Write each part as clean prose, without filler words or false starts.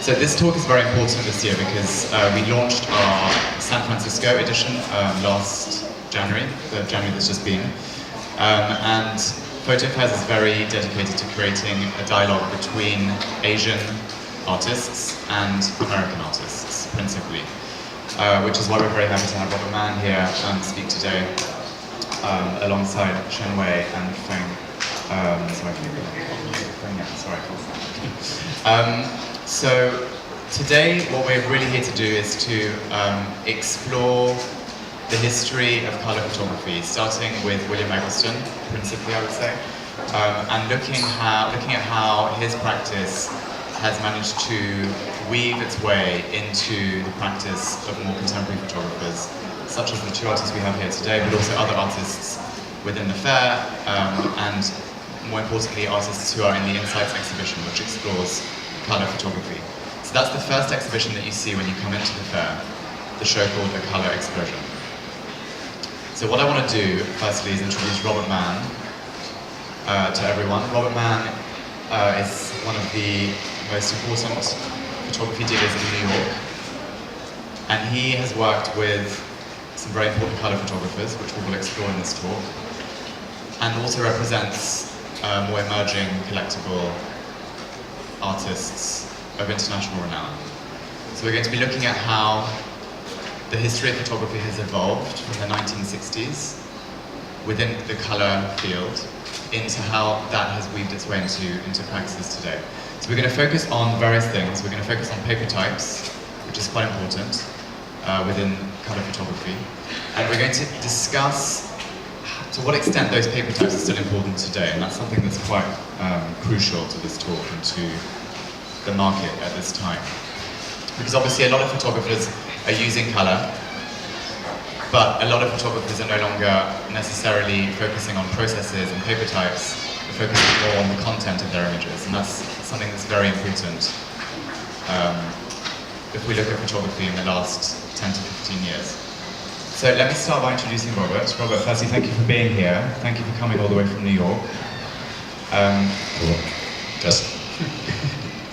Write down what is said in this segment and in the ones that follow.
So this talk is very important this year because we launched our San Francisco edition last January, the January that's just been. And Photofairs is very dedicated to creating a dialogue between Asian artists and American artists, principally. Which is why we're very happy to have Robert Mann here and speak today, alongside Shen Wei and Feng Yan. So today, what we're really here to do is to explore the history of colour photography, starting with William Eggleston, principally, I would say, and looking at how his practice has managed to weave its way into the practice of more contemporary photographers, such as the two artists we have here today, but also other artists within the fair, and more importantly, artists who are in the Insights exhibition, which explores colour photography. So that's the first exhibition that you see when you come into the fair, the show called The Colour Explosion. So what I want to do, firstly, is introduce Robert Mann to everyone. Robert Mann is one of the most important photography dealers in New York, and he has worked with some very important colour photographers, which we will explore in this talk, and also represents more emerging collectible artists of international renown. So we're going to be looking at how the history of photography has evolved from the 1960s within the colour field into how that has weaved its way into practices today. So we're going to focus on various things. We're going to focus on paper types, which is quite important within colour photography. And we're going to discuss to what extent those paper types are still important today. And that's something that's quite crucial to this talk and to the market at this time. Because obviously a lot of photographers are using colour, but a lot of photographers are no longer necessarily focusing on processes and paper types, they're focusing more on the content of their images, and that's something that's very important if we look at photography in the last 10 to 15 years. So let me start by introducing Robert. Robert, firstly, thank you for being here. Thank you for coming all the way from New York. Yes.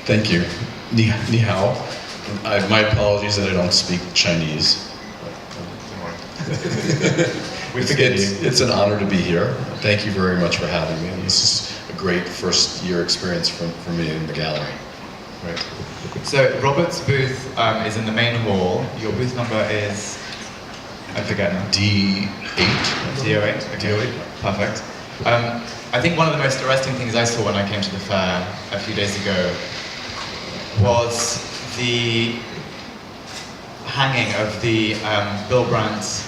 Thank you. Ni hao. My apologies that I don't speak Chinese. We forgive you. It's an honor to be here. Thank you very much for having me. This is a great first year experience for me in the gallery. Great. So Robert's booth is in the main hall. Your booth number is, I forget now. D8. D08? Okay. D08. Perfect. I think one of the most arresting things I saw when I came to the fair a few days ago was the hanging of the Bill Brandt's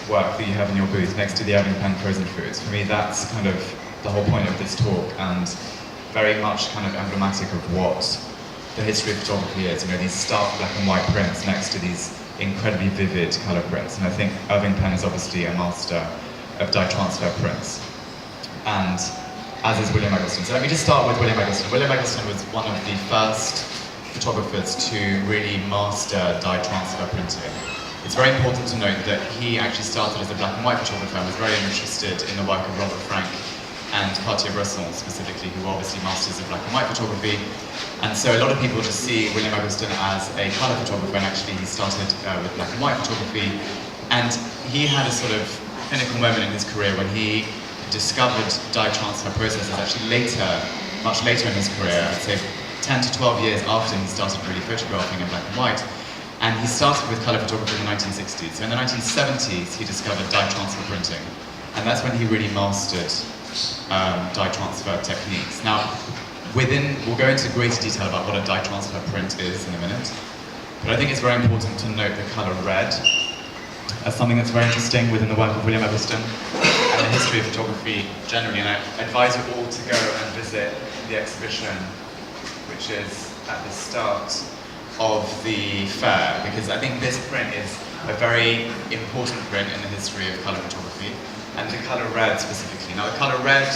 work that you have in your booth next to the Evan Penn frozen foods. For me, that's kind of the whole point of this talk, and very much kind of emblematic of what the history of photography is. You know, these stark black and white prints next to these incredibly vivid colour prints. And I think Irving Penn is obviously a master of dye transfer prints, and as is William Eggleston. So let me just start with William Eggleston. William Eggleston was one of the first photographers to really master dye transfer printing. It's very important to note that he actually started as a black and white photographer and was very interested in the work of Robert Frank and Cartier-Bresson specifically, who were obviously masters of black and white photography. And so a lot of people just see William Eggleston as a colour photographer, and actually he started with black and white photography. And he had a sort of pinnacle moment in his career when he discovered dye transfer processes actually later, much later in his career, I'd say 10 to 12 years after he started really photographing in black and white. And he started with colour photography in the 1960s. So in the 1970s, he discovered dye transfer printing. And that's when he really mastered dye transfer techniques. Now, we'll go into greater detail about what a dye transfer print is in a minute. But I think it's very important to note the colour red as something that's very interesting within the work of William Eggleston and the history of photography generally. And I advise you all to go and visit the exhibition, which is at the start of the fair, because I think this print is a very important print in the history of colour photography, and the colour red specifically. Now, the colour red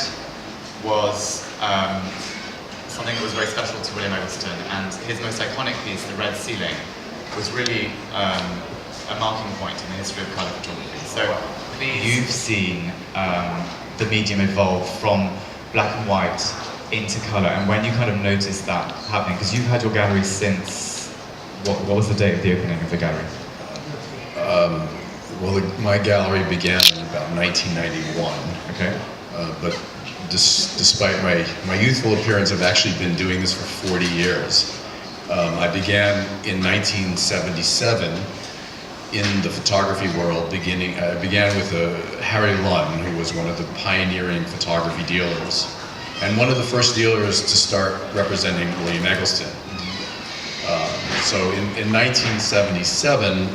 was something that was very special to William Eggleston, and his most iconic piece, the red ceiling, was really a marking point in the history of colour photography. So please, you've seen the medium evolve from black and white into color, and when you kind of noticed that happening, because you've had your gallery since, what was the date of the opening of the gallery? Well, my gallery began in about 1991. Okay. But despite my youthful appearance, I've actually been doing this for 40 years. I began in 1977 in the photography world. I began with Harry Lunn, who was one of the pioneering photography dealers, and one of the first dealers to start representing William Eggleston. So in 1977,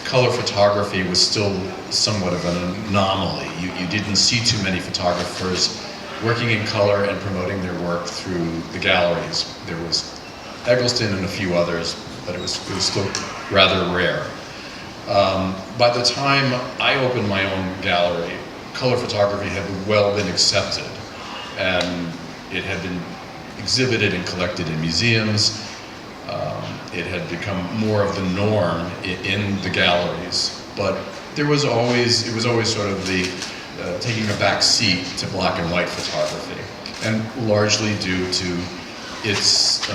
color photography was still somewhat of an anomaly. You didn't see too many photographers working in color and promoting their work through the galleries. There was Eggleston and a few others, but it was still rather rare. By the time I opened my own gallery, color photography had well been accepted, and it had been exhibited and collected in museums. It had become more of the norm in the galleries, but it was always sort of the taking a back seat to black and white photography, and largely due to its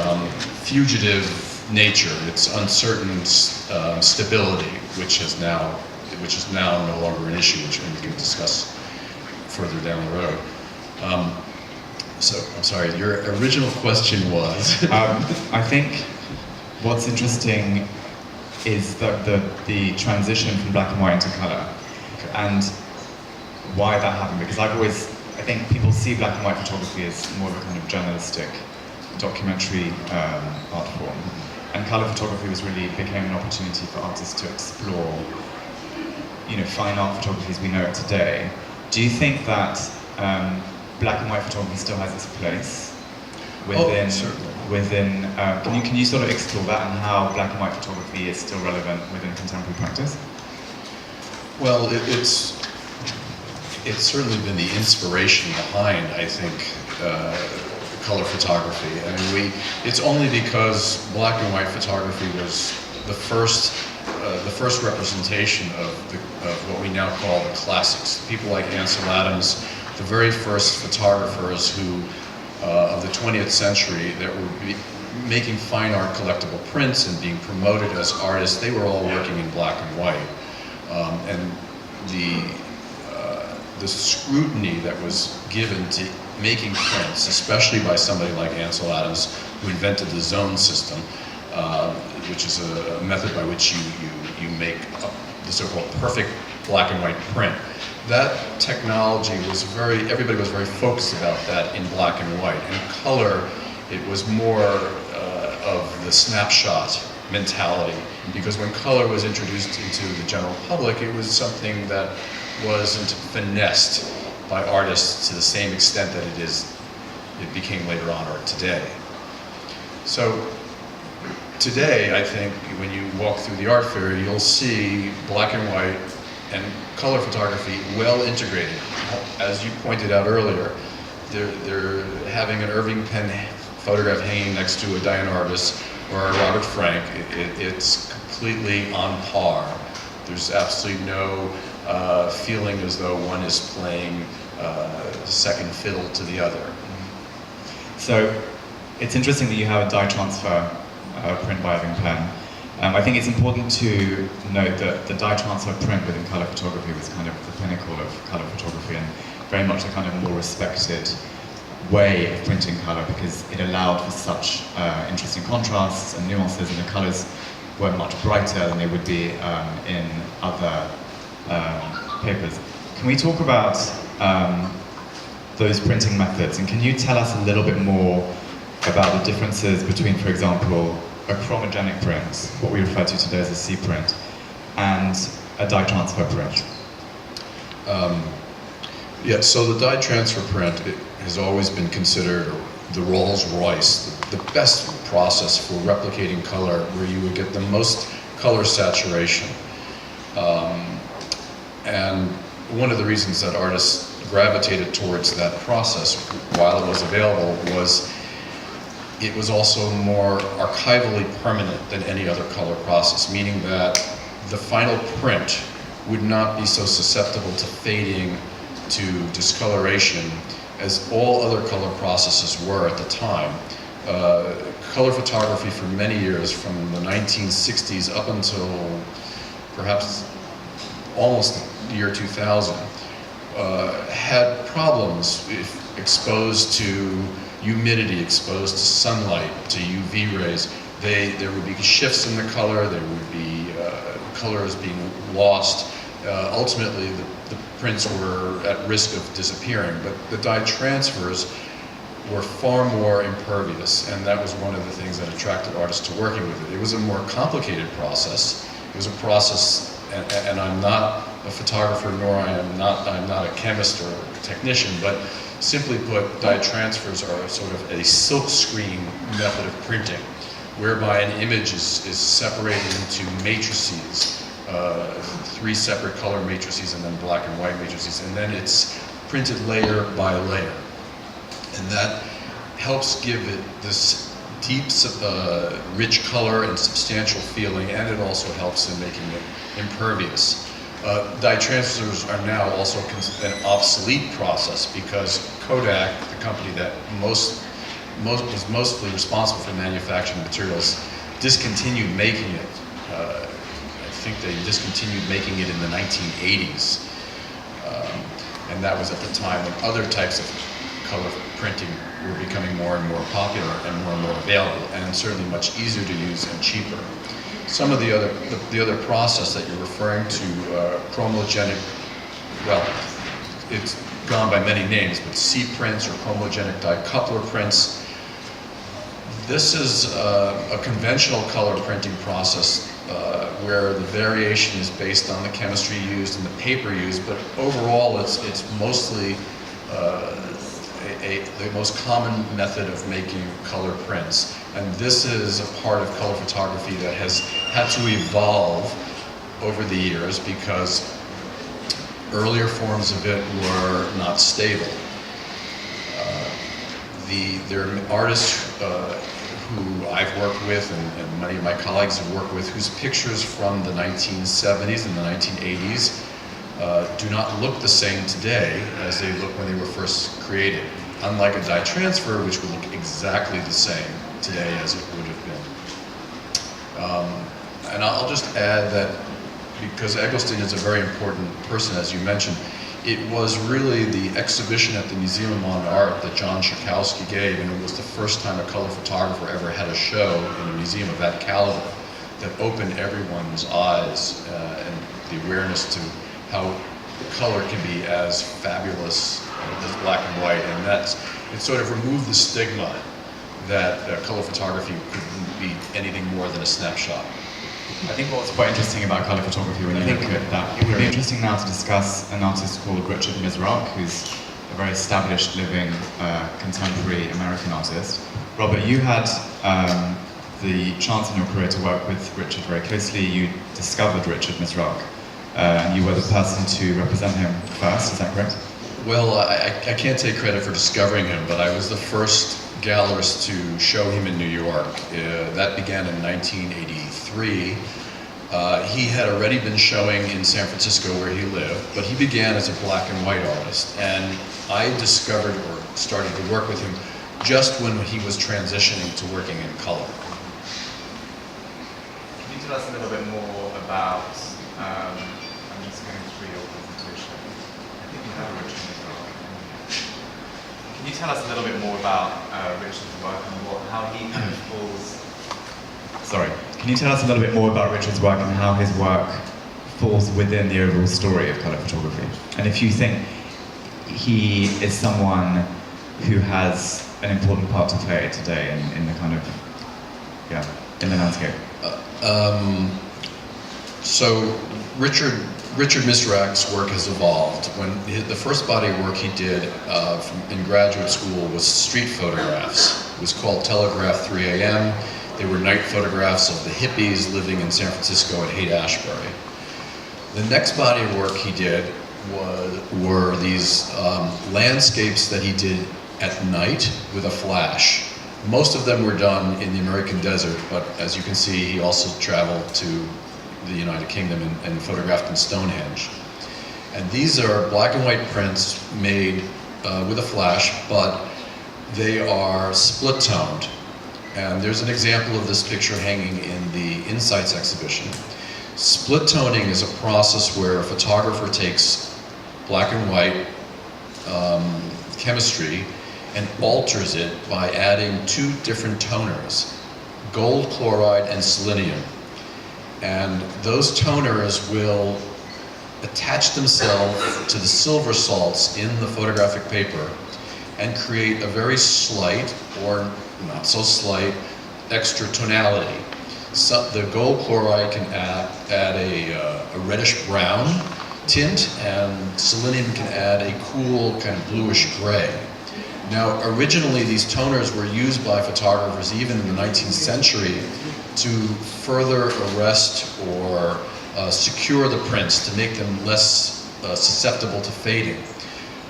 fugitive nature, its uncertain stability, which is now no longer an issue, which we can discuss further down the road. So, I'm sorry, your original question was? I think what's interesting is the transition from black and white into color, Okay. and why that happened. Because I think people see black and white photography as more of a kind of journalistic, documentary art form, and color photography became an opportunity for artists to explore, fine art photography as we know it today. Do you think that black and white photography still has its place within? Can you sort of explore that, and how black and white photography is still relevant within contemporary practice? Well, it's certainly been the inspiration behind, I think, color photography. I mean, it's only because black and white photography was the first representation of what we now call the classics. People like Ansel Adams, the very first photographers of the 20th century that were making fine art collectible prints and being promoted as artists, they were all working in black and white. And the scrutiny that was given to making prints, especially by somebody like Ansel Adams, who invented the zone system, which is a method by which you make the so-called perfect black and white print. That technology everybody was very focused about that in black and white. In color, it was more of the snapshot mentality, because when color was introduced into the general public, it was something that wasn't finessed by artists to the same extent that it became later on, or today. So today, I think, when you walk through the art fair, you'll see black and white and color photography well integrated. As you pointed out earlier, they're having an Irving Penn photograph hanging next to a Diane Arbus or a Robert Frank. It's completely on par. There's absolutely no feeling as though one is playing second fiddle to the other. So it's interesting that you have a dye transfer print by Irving Penn. I think it's important to note that the dye transfer print within color photography was kind of the pinnacle of color photography, and very much a kind of more respected way of printing color, because it allowed for such interesting contrasts and nuances, and the colors were much brighter than they would be in other papers. Can we talk about those printing methods, and can you tell us a little bit more about the differences between, for example, a chromogenic print, what we refer to today as a C print, and a dye transfer print? Yeah, so the dye transfer print has always been considered the Rolls Royce, the best process for replicating color, where you would get the most color saturation. And one of the reasons that artists gravitated towards that process while it was available was it was also more archivally permanent than any other color process, meaning that the final print would not be so susceptible to fading, to discoloration, as all other color processes were at the time. Color photography for many years, from the 1960s up until perhaps almost the year 2000, had problems if exposed to humidity, exposed to sunlight, to UV rays. There would be shifts in the color, there would be colors being lost. Ultimately, the prints were at risk of disappearing, but the dye transfers were far more impervious, and that was one of the things that attracted artists to working with it. It was a more complicated process. It was a process, and I'm not a photographer, nor I'm not a chemist or a technician, but simply put, dye transfers are sort of a silkscreen method of printing, whereby an image is separated into matrices, 3 separate color matrices and then black and white matrices, and then it's printed layer by layer. And that helps give it this deep, rich color and substantial feeling, and it also helps in making it impervious. Dye transfers are now also an obsolete process because Kodak, the company that was mostly responsible for manufacturing materials, discontinued making it. I think they discontinued making it in the 1980s. And that was at the time when other types of color printing were becoming more and more popular and more available, and certainly much easier to use and cheaper. Some of the other process that you're referring to, chromogenic, well, it's gone by many names, but C prints or chromogenic dicoupler prints. This is a conventional color printing process where the variation is based on the chemistry used and the paper used, but overall it's mostly the most common method of making color prints. And this is a part of color photography that has had to evolve over the years because earlier forms of it were not stable. There are artists who I've worked with and many of my colleagues have worked with whose pictures from the 1970s and the 1980s do not look the same today as they look when they were first created. Unlike a dye transfer, which would look exactly the same today as it would have been. And I'll just add that because Eggleston is a very important person, as you mentioned, it was really the exhibition at the Museum of Modern Art that John Schakowsky gave, and it was the first time a color photographer ever had a show in a museum of that caliber that opened everyone's eyes and the awareness to how color can be as fabulous as black and white, and it sort of removed the stigma that color photography couldn't be anything more than a snapshot. I think what's quite interesting about color photography when you look at that, it would be interesting now to discuss an artist called Richard Mizrak, who's a very established living contemporary American artist. Robert, you had the chance in your career to work with Richard very closely. You discovered Richard Mizrak, and you were the person to represent him first, is that correct? Well, I can't take credit for discovering him, but I was the first gallerist to show him in New York. That began in 1983. He had already been showing in San Francisco where he lived, but he began as a black and white artist, and I discovered or started to work with him just when he was transitioning to working in color. Can you tell us a little bit more about, I'm just going through your presentation. I think you have Richard Mizrak. Can you tell us a little bit more about Richard's work and how he kind of falls... Sorry, can you tell us a little bit more about Richard's work and how his work falls within the overall story of color photography? And if you think he is someone who has an important part to play today in the kind of, in the landscape. So Richard Mizrak's work has evolved. When the first body of work he did in graduate school was street photographs. It was called Telegraph 3 a.m. They were night photographs of the hippies living in San Francisco at Haight-Ashbury. The next body of work he did were these landscapes that he did at night with a flash. Most of them were done in the American desert, but as you can see, he also traveled to the United Kingdom and photographed in Stonehenge. And these are black and white prints made with a flash, but they are split-toned. And there's an example of this picture hanging in the Insights exhibition. Split toning is a process where a photographer takes black and white chemistry and alters it by adding two different toners, gold chloride and selenium. And those toners will attach themselves to the silver salts in the photographic paper and create a very slight, or not so slight, extra tonality. So the gold chloride can add a reddish brown tint, and selenium can add a cool kind of bluish gray. Now, originally these toners were used by photographers even in the 19th century to further arrest or secure the prints, to make them less susceptible to fading.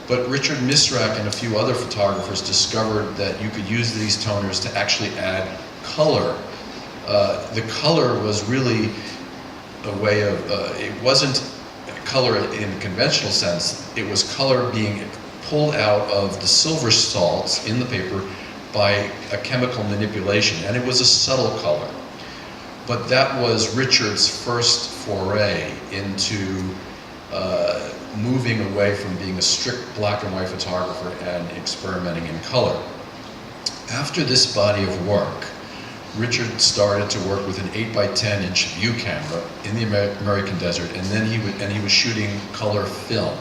But Richard Misrak and a few other photographers discovered that you could use these toners to actually add color. The color was really a way of, it wasn't color in a conventional sense, it was color being pulled out of the silver salts in the paper by a chemical manipulation, and it was a subtle color. But that was Richard's first foray into moving away from being a strict black and white photographer and experimenting in color. After this body of work, Richard started to work with an 8x10-inch view camera in the American desert, and then he was shooting color film.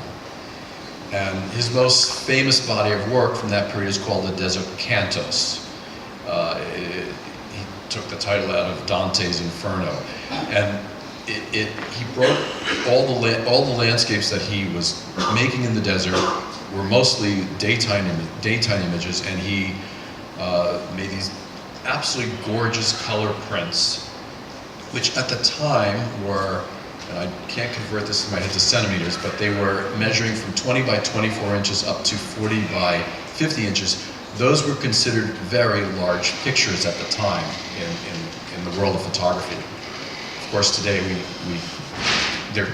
And his most famous body of work from that period is called the Desert Cantos. He took the title out of Dante's Inferno, and he broke all the landscapes that he was making in the desert were mostly daytime images, and he made these absolutely gorgeous color prints, which at the time were, and I can't convert this in my head to centimeters, but they were measuring from 20 by 24 inches up to 40 by 50 inches. Those were considered very large pictures at the time in the world of photography. Of course, today they're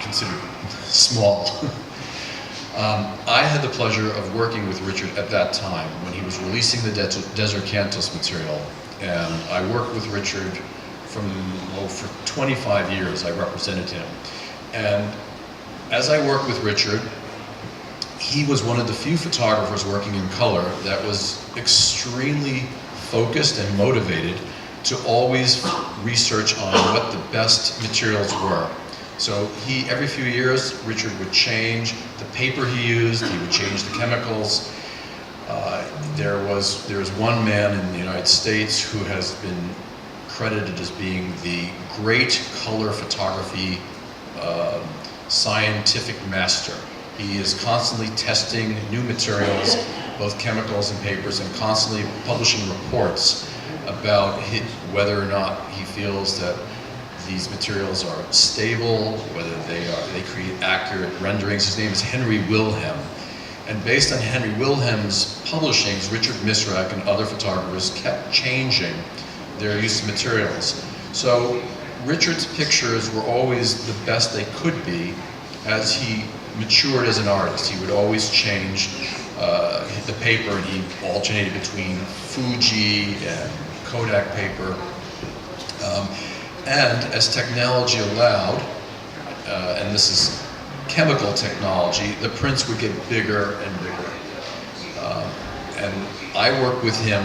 considered small. I had the pleasure of working with Richard at that time when he was releasing the Desert Cantos material, and I worked with Richard for 25 years. I represented him, and as I worked with Richard, he was one of the few photographers working in color that was extremely focused and motivated to always research on what the best materials were. So every few years, Richard would change the paper he used, he would change the chemicals. There was one man in the United States who has been credited as being the great color photography scientific master. He is constantly testing new materials, both chemicals and papers, and constantly publishing reports about whether or not he feels that these materials are stable, whether they create accurate renderings. His name is Henry Wilhelm. And based on Henry Wilhelm's publishings, Richard Misrak and other photographers kept changing their use of materials. So Richard's pictures were always the best they could be as he matured as an artist. He would always change the paper, and he alternated between Fuji and Kodak paper. And as technology allowed, and this is chemical technology, the prints would get bigger and bigger. And I worked with him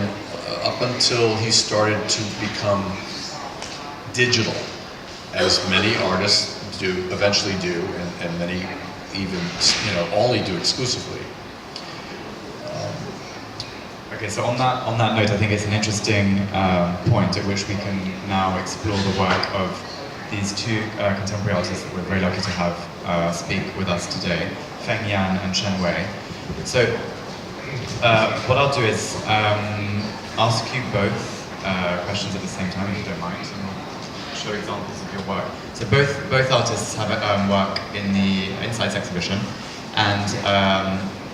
up until he started to become digital, as many artists eventually do, and many even, only do exclusively. Okay, so on that note, I think it's an interesting point at which we can now explore the work of these two contemporary artists that we're very lucky to have speak with us today, Feng Yan and Shen Wei. So what I'll do is ask you both questions at the same time, if you don't mind, and I'll show examples of your work. So both artists have work in the Insights exhibition, and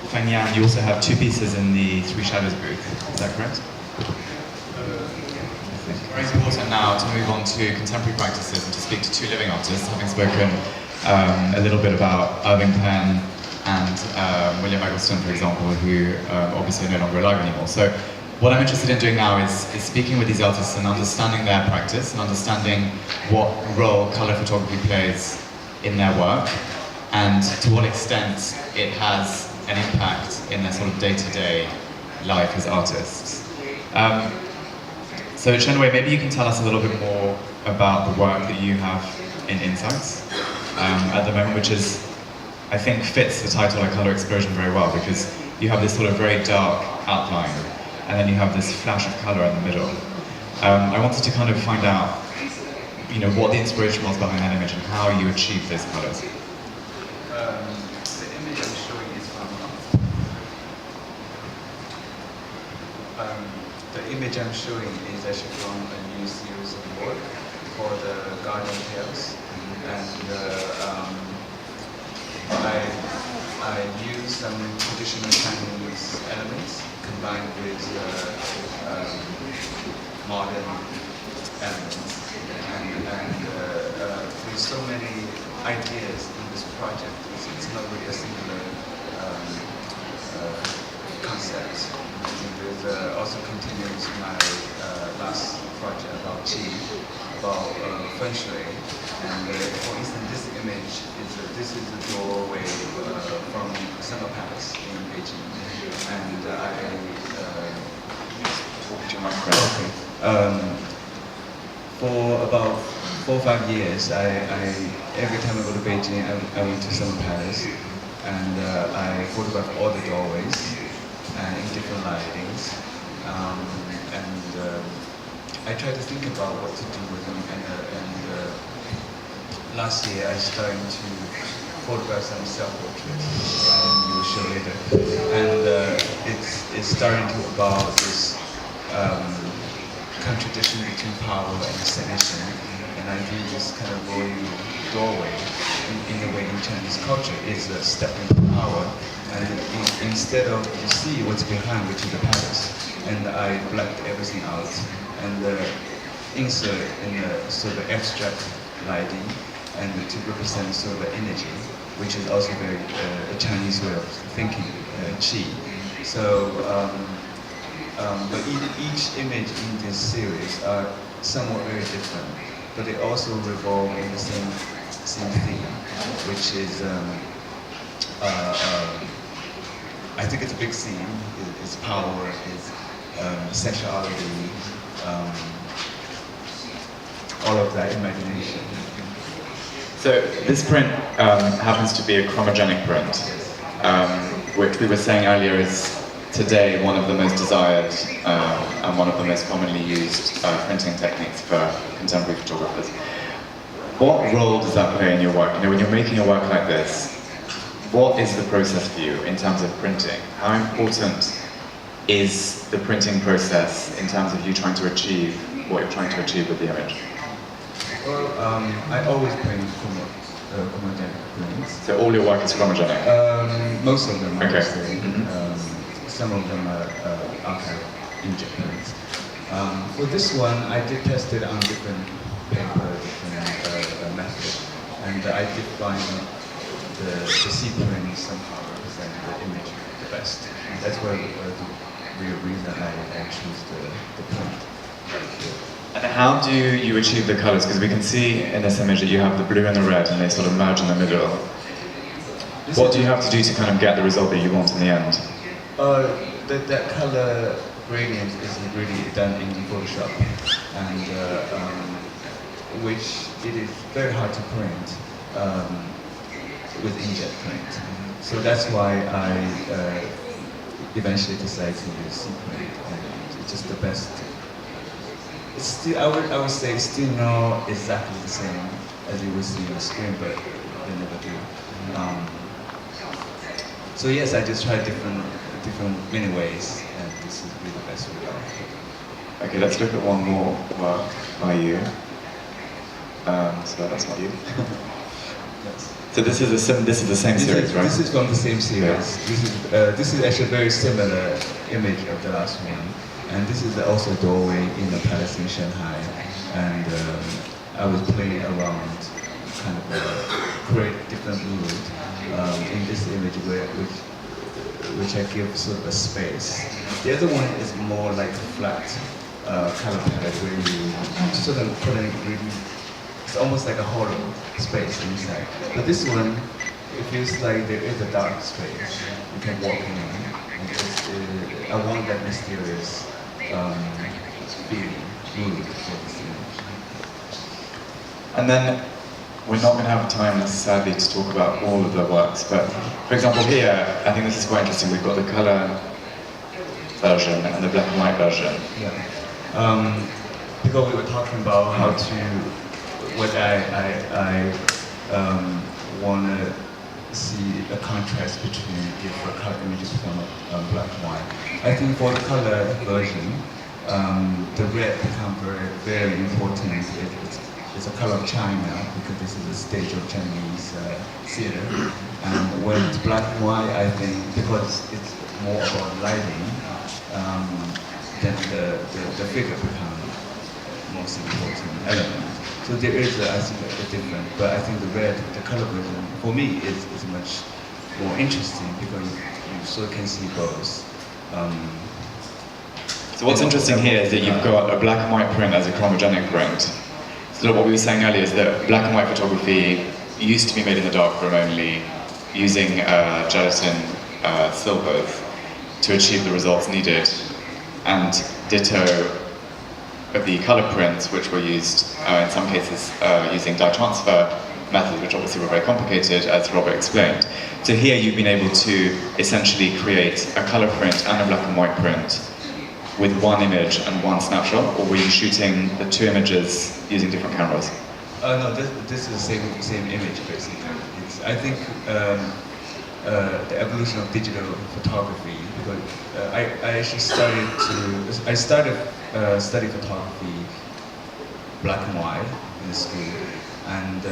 Feng Yan, you also have two pieces in the Three Shadows booth, is that correct? It's very important now to move on to contemporary practices and to speak to two living artists, having spoken a little bit about Irving Penn and and William Eggleston, for example, who obviously are no longer alive anymore. So what I'm interested in doing now is speaking with these artists and understanding their practice and understanding what role color photography plays in their work and to what extent it has an impact in their sort of day-to-day life as artists. So Shen Wei, maybe you can tell us a little bit more about the work that you have in Insights at the moment, which is, I think, fits the title A Color Explosion very well, because you have this sort of very dark outline, and then you have this flash of color in the middle. I wanted to kind of find out, you know, what the inspiration was behind that image and how you achieved those colors. The image I'm showing is from actually from a new series of work called Garden Tales, and I use some traditional Chinese elements combined with modern elements, and with so many ideas in this project, it's not really a singular concept. It also continues my last project about qi, about feng shui. And for instance, this image this is the doorway from Summer Palace in Beijing, and for about 4 or 5 years, every time I go to Beijing, I went to Summer Palace, and I photographed all the doorways and in different lightings, and I tried to think about what to do with them, and last year I started to photograph some self-portraits, and you will show later, and it's starting to about this contradiction between power and submission, and I think this kind of doorway, in a way in Chinese culture, is a step into power, and instead of you see what's behind, which is the palace, and I blacked everything out, and insert in a sort of abstract lighting, and to represent sort of energy, which is also very a Chinese way of thinking, qi. So, but each image in this series are somewhat very different, but they also revolve in the same theme, which is I think it's a big theme. It's power, it's sexuality, all of that, imagination. So this print happens to be a chromogenic print, which we were saying earlier is today one of the most desired and one of the most commonly used printing techniques for contemporary photographers. What role does that play in your work? You know, when you're making a work like this, what is the process for you in terms of printing? How important is the printing process in terms of you trying to achieve what you're trying to achieve with the image? Well, I always print chromogenic prints. So all your work is chromogenic? Most of them, I would Okay. say. Some of them are archive inkjet prints. For this one, I did test it on different paper, different methods, and I did find the C print somehow represent the image the best. And that's where the real reason I choose the print. And how do you achieve the colors? Because we can see in this image that you have the blue and the red and they sort of merge in the middle. What do you have to do to kind of get the result that you want in the end? That color gradient is really done in Photoshop, and which it is very hard to print with inkjet print. So that's why I eventually decided to use C print, and it's just the best. It's still, I would say, it's still not exactly the same as you would see on the screen, but they never do. So yes, I just tried different many ways, and this is really the best result. Okay, let's look at one more work by you. So that's not you. Yes. So this is the same series, right? This is from the same series. Yeah. This is actually a very similar image of the last one, and this is also a doorway in the palace in Shanghai, and I was playing around, kind of create different mood in this image where which I give sort of a space. The other one is more like a flat color palette where you sort of put in really, it's almost like a hollow space inside. But this one, it feels like there is a dark space you can walk in. And I want that mysterious feeling, mood for this image. And then we're not going to have time necessarily to talk about all of the works, but for example here, I think this is quite interesting. We've got the color version and the black and white version. Yeah. Because we were talking about how to, what I want to see a contrast between different color images from black and white. I think for the color version, the red becomes very, very important. It's a color of China because this is a stage of Chinese theater. And when it's black and white, I think because it's more about lighting, then the figure becomes most important element. So there is, I think, a difference. But I think the red, the color version, for me, is much more interesting because you sort of can see both. So what's interesting here is that you've got a black and white print as a chromogenic print. So what we were saying earlier is that black and white photography used to be made in the darkroom only, using gelatin silvers to achieve the results needed, and ditto of the color prints, which were used in some cases using dye transfer methods, which obviously were very complicated, as Robert explained. So here you've been able to essentially create a color print and a black and white print with one image and one snapshot, or were you shooting the two images using different cameras? No, this is the same image basically. I think the evolution of digital photography, because I actually started study photography black and white in school, and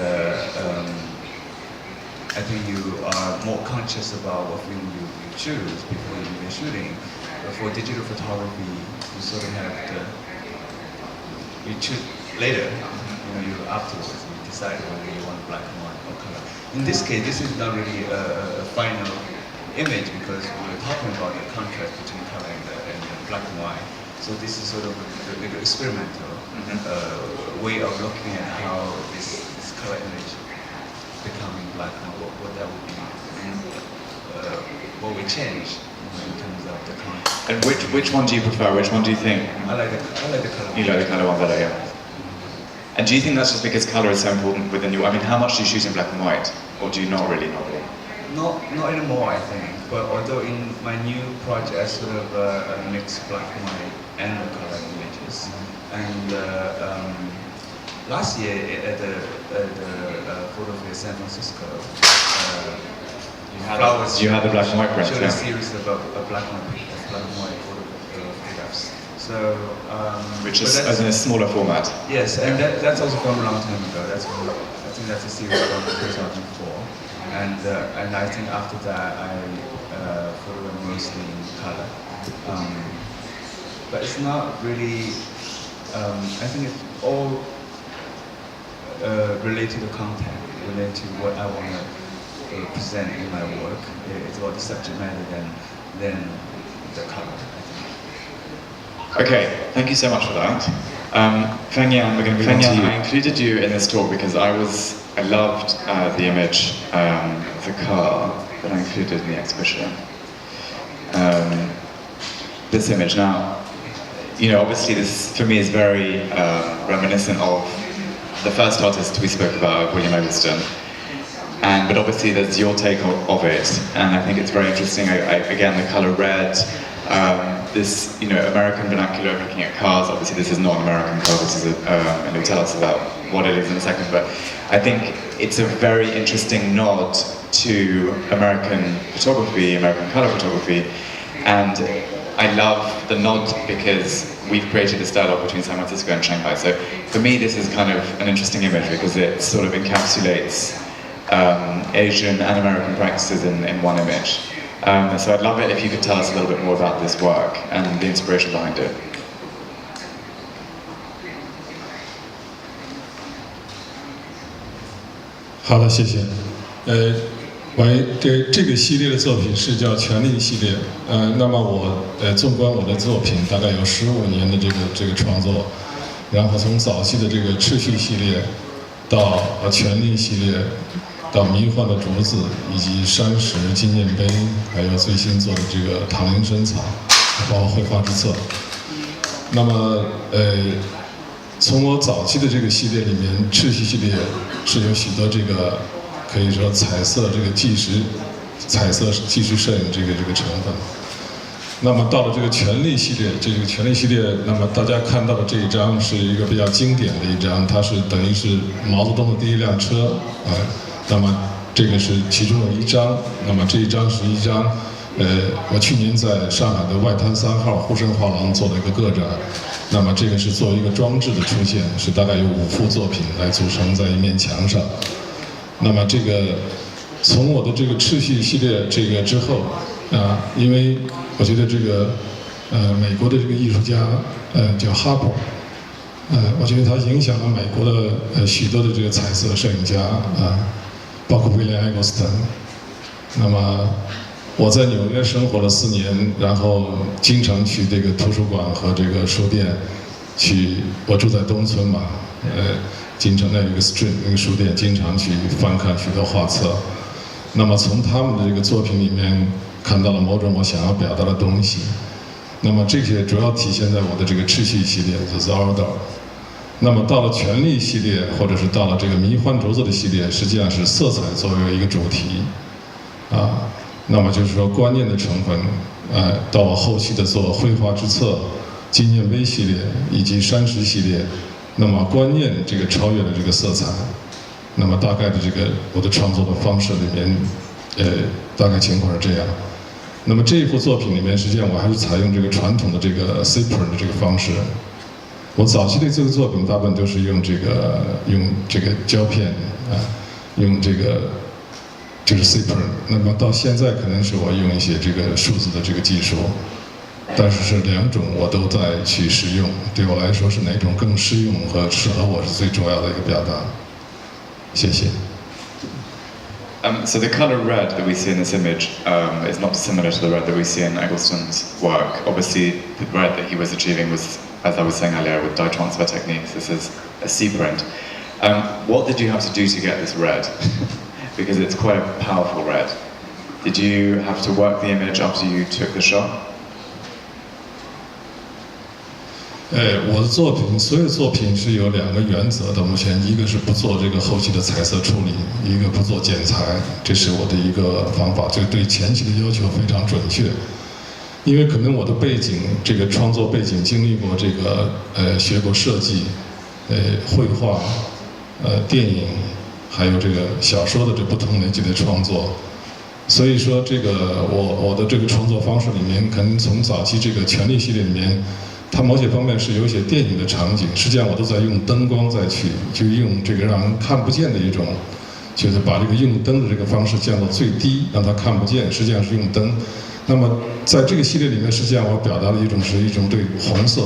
I think you are more conscious about what film you choose before you begin shooting. But for digital photography, you sort of have you choose later. You afterwards you decide whether you want black and white or color. In this case, this is not really a final image because we're talking about the contrast between color and the black and white. So this is sort of a experimental way of looking at how this color image becoming black and white, what that would be, what we change in terms of the contrast. And which one do you prefer? Which one do you think? I like the color. You like the color one better, yeah. And do you think that's just because color is so important within you? I mean, how much do you shoot in black and white, or do you not really? Not anymore, I think. But although in my new project, I sort of mix black and white and the color images. And last year at the Photofairs San Francisco, you had the black and white print, showed a series of black and white photographs. So, which is as in a smaller format. Yes, and that's also from a long time ago. I think that's a series from 2004. And I think after that I photographed mostly in color. But it's not really. I think it's all related to content, related to what I want to present in my work. It's about the subject matter than the color. Okay, thank you so much for that. Feng Yan, we're going to move on to you. I included you in this talk because I loved the image, the car that I included in the exhibition. This image now, obviously this for me is very reminiscent of the first artist we spoke about, William Eggleston. But obviously there's your take of it, and I think it's very interesting. Again, the color red. This, American vernacular of looking at cars. Obviously, this is not an American car. This is and you'll tell us about what it is in a second. But I think it's a very interesting nod to American photography, American color photography, and I love the nod because we've created this dialogue between San Francisco and Shanghai. So for me, this is kind of an interesting image because it sort of encapsulates Asian and American practices in one image. So I'd love it if you could tell us a little bit more about this work and the inspiration behind it. 好的，谢谢。这个系列的作品是叫权力系列，那么我纵观我的作品，大概有15年的这个创作，然后从早期的这个秩序系列，到权力系列，到迷幻的竹子，以及山石纪念碑，还有最新做的这个唐灵参草，包括绘画之册。那么从我早期的这个系列里面，秩序系列是有许多这个。可以说彩色这个彩色纪实摄影这个成分。那么到了这个权力系列，那么大家看到的这一张是一个比较经典的一张，它是等于是毛泽东的第一辆车那么这个是其中有一张，那么这一张是一张我去年在上海的外滩3号沪深画廊做了一个个展，那么这个是作为一个装置的出现，是大概有5幅作品来组成在一面墙上。那么这个从我的这个秩序系列这个之后因为我觉得这个美国的这个艺术家叫哈珀，我觉得他影响了美国的许多的这个彩色摄影家包括威廉·艾格斯特。那么我在纽约生活了4年，然后经常去这个图书馆和这个书店去，我住在东村嘛，经常那有一个 street 那个书店，经常去翻看许多画册。那么从他们的这个作品里面看到了某种我想要表达的东西。那么这些主要体现在我的这个秩序系列 The Order。那么到了权力系列，或者是到了这个迷幻竹子的系列，实际上是色彩作为一个主题那么就是说观念的成分到我后期的做绘画之册、纪念碑系列以及山石系列。那么观念这个超越了这个色彩，那么大概的这个我的创作的方式里面，大概情况是这样。那么这一幅作品里面，实际上我还是采用这个传统的这个 C-print 的这个方式。我早期的这个作品大部分都是用这个胶片用这个就是 C-print。那么到现在可能是我用一些这个数字的这个技术。但是2种我都在去使用，对我来说是哪种更适用和适合我是最重要的一个表达。谢谢。So the color red that we see in this image is not dissimilar to the red that we see in Eggleston's work. Obviously, the red that he was achieving was, as I was saying earlier, with dye transfer techniques. This is a C-print. What did you have to do to get this red? Because it's quite a powerful red. Did you have to work the image after you took the shot? 我的作品，所有作品是有2个原则的。目前一个是不做这个后期的彩色处理，一个不做剪裁，这是我的一个方法。这个对前期的要求非常准确，因为可能我的背景，这个创作背景经历过这个学过设计，绘画，电影，还有这个小说的这不同年级的创作。所以说，这个我的这个创作方式里面，可能从早期这个权力系列里面。它某些方面是有一些电影的场景，实际上我都在用灯光就用这个让人看不见的一种，就是把这个用灯的这个方式降到最低，让它看不见，实际上是用灯。那么在这个系列里面，实际上我表达的是一种对红色，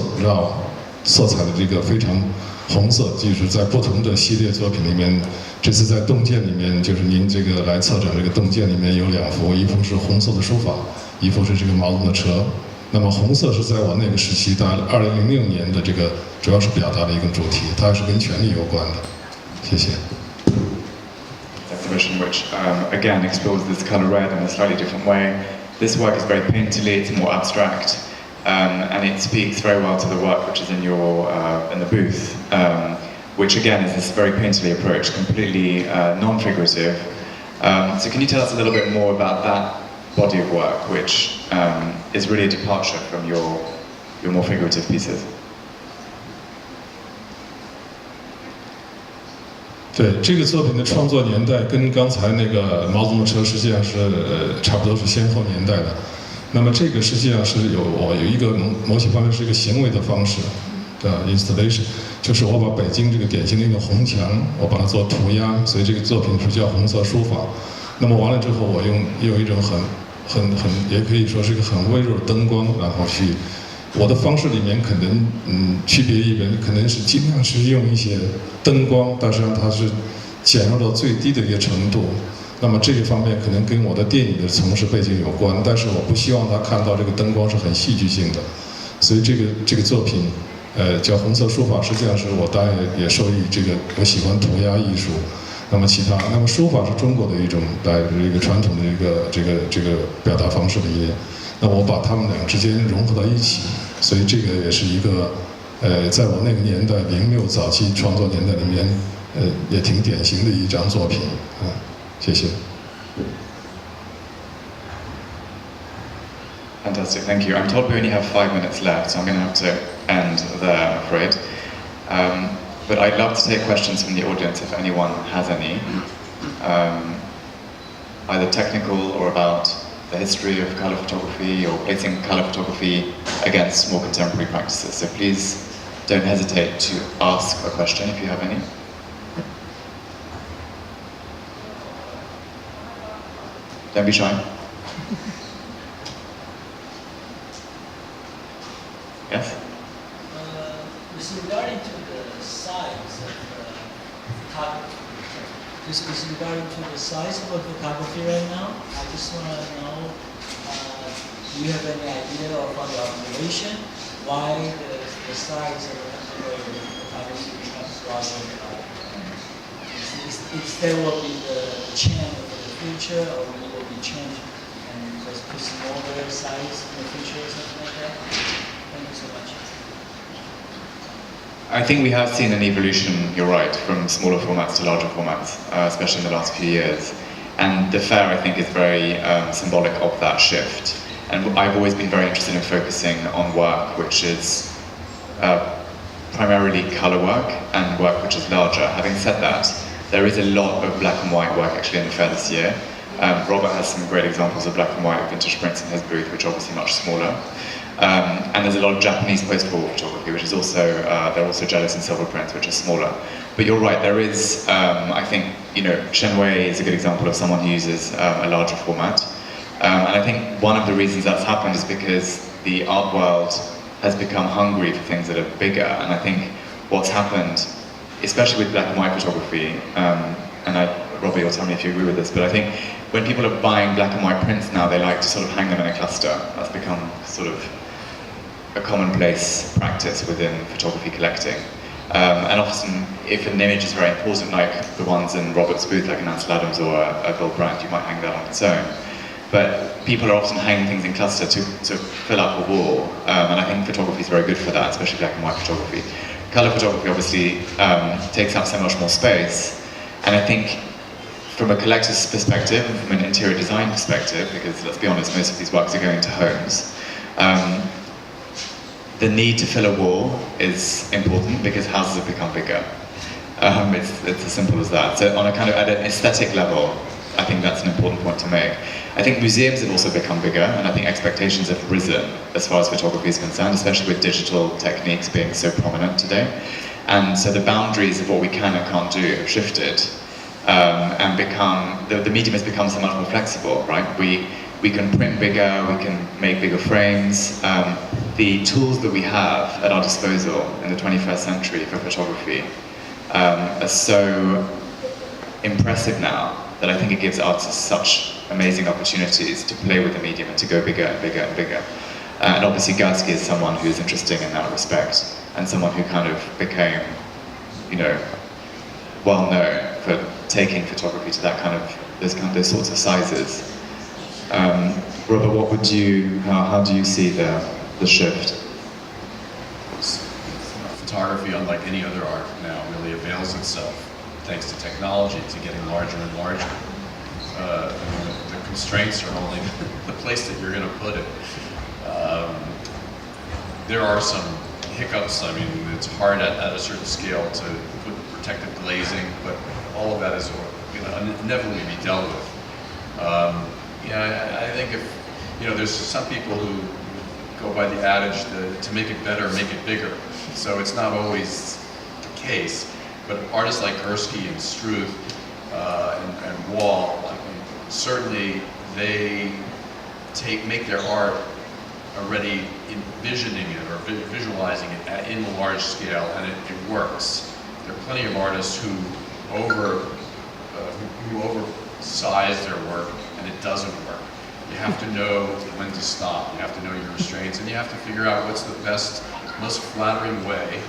色彩的这个非常红色，就是在不同的系列作品里面，这次在洞见里面，就是您这个来策展这个洞见里面有2幅，一幅是红色的书法，一幅是这个毛泽东的车。那么红色是在我那个时期，大概2006年的这个主要是表达的一个主题，它是跟权力有关的。谢谢。Exhibition which again explores this color red in a slightly different way. This work is very painterly, it's more abstract, and it speaks very well to the work which is in the booth, which again is this very painterly approach, completely non-figurative. So can you tell us a little bit more about that body of work, which is really a departure from your more figurative pieces? 对，这个作品的创作年代跟刚才那个毛泽东的车实际上是差不多是先后年代的。那么这个实际上是有一个某些方面是一个行为的方式的 installation， 就是我把北京这个典型的一个红墙，我把它做涂鸦，所以这个作品是叫红色书法。那么完了之后，我用一种很也可以说是一个很微弱的灯光，然后去我的方式里面可能区别一点，可能是尽量是用一些灯光，但是让它是减弱到最低的一个程度，那么这个方面可能跟我的电影的从事背景有关，但是我不希望他看到这个灯光是很戏剧性的，所以这个作品，叫红色书法，实际上是我当然也受益这个，我喜欢涂鸦艺术。那么那么书法是中国的一种一个传统的这个表达方式的一点，那我把他们俩之间融合到一起，所以这个也是一个，在我那个年代06早期创作年代里面，也挺典型的一张作品啊，谢谢。Fantastic, thank you. I'm told we only have 5 minutes left, so I'm going to have to end there, I'm afraid. But I'd love to take questions from the audience if anyone has any, either technical or about the history of colour photography or placing colour photography against more contemporary practices. So please don't hesitate to ask a question if you have any. Don't be shy. Yes? With regarding to the size of photography, with regarding to the size of photography right now, I just want to know, do you have any idea or from the observation why the size of contemporary photography becomes larger? Is there will be the trend for the future, or will it be changed and just put smaller size in the future or something like that? Thank you so much. I think we have seen an evolution, you're right, from smaller formats to larger formats, especially in the last few years. And the fair, I think, is very symbolic of that shift. And I've always been very interested in focusing on work which is primarily colour work and work which is larger. Having said that, there is a lot of black and white work actually in the fair this year. Robert has some great examples of black and white vintage prints in his booth, which are obviously much smaller. And there's a lot of Japanese post-war photography, which is also, they're also jealous in silver prints, which are smaller. But you're right, there is, I think, Shen Wei is a good example of someone who uses a larger format. And I think one of the reasons that's happened is because the art world has become hungry for things that are bigger. And I think what's happened, especially with black and white photography, Robert, you'll tell me if you agree with this, but I think when people are buying black and white prints now, they like to sort of hang them in a cluster. That's become sort of a commonplace practice within photography collecting. And often, if an image is very important, like the ones in Robert's booth, like an Ansel Adams or a Bill Brandt, you might hang that on its own. But people are often hanging things in cluster to fill up a wall, and I think photography is very good for that, especially black and white photography. Colour photography obviously takes up so much more space, and I think from a collector's perspective, and from an interior design perspective, because let's be honest, most of these works are going to homes, the need to fill a wall is important because houses have become bigger. It's as simple as that. So on a kind of at an aesthetic level, I think that's an important point to make. I think museums have also become bigger, and I think expectations have risen as far as photography is concerned, especially with digital techniques being so prominent today. And so the boundaries of what we can and can't do have shifted, and the medium has become so much more flexible, right? We can print bigger, we can make bigger frames. The tools that we have at our disposal in the 21st century for photography are so impressive now that I think it gives artists such amazing opportunities to play with the medium and to go bigger and bigger and bigger. And obviously Gursky is someone who's interesting in that respect, and someone who kind of became, well known for taking photography to that those sorts of sizes. Robert, how do you see the shift? Photography, unlike any other art now, really avails itself, thanks to technology, to getting larger and larger. The constraints are only the place that you're going to put it. There are some hiccups. I mean, it's hard at a certain scale to put protective glazing, but all of that is inevitably be dealt with. I think there's some people who go by the adage to make it better, make it bigger. So it's not always the case, but artists like Gursky and Struth and Wall, certainly they make their art already envisioning it or visualizing it in the large scale, and it works. There are plenty of artists who size their work and it doesn't work. You have to know when to stop, you have to know your restraints, and you have to figure out what's the best, most flattering way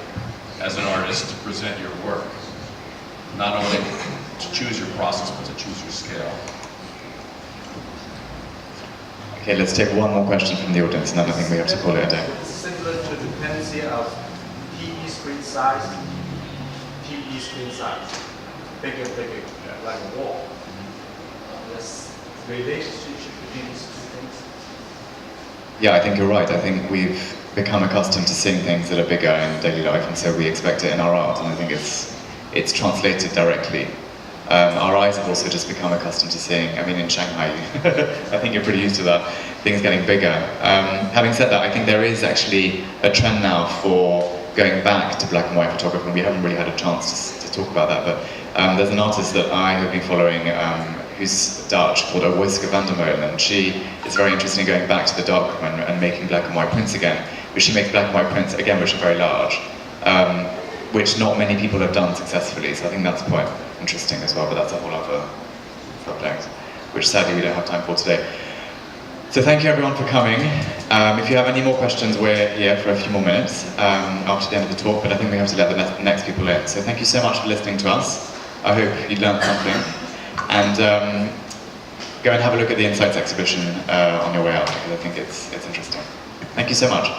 as an artist to present your work. Not only to choose your process, but to choose your scale. Okay, let's take one more question from the audience, and then I think we have to call it a day. It's similar to the dependency of PE screen size, PE screen size, bigger, like a wall. This relationship between these two things. Yeah, I think you're right. I think we've become accustomed to seeing things that are bigger in daily life, and so we expect it in our art, and I think it's translated directly. Our eyes have also just become accustomed to seeing, I mean in Shanghai, I think you're pretty used to that, things getting bigger. Having said that, I think there is actually a trend now for going back to black and white photography, and we haven't really had a chance to talk about that, but there's an artist that I have been following who's Dutch, called Wiske van der Molen, and she is very interested in going back to the darkroom and making black and white prints again, but she makes black and white prints, again, which are very large, which not many people have done successfully, so I think that's quite interesting as well, but that's a whole other subject, which sadly we don't have time for today. So thank you everyone for coming. If you have any more questions, we're here for a few more minutes after the end of the talk, but I think we have to let the next people in. So thank you so much for listening to us. I hope you learned something. And go and have a look at the Insights exhibition on your way out, because I think it's interesting. Thank you so much.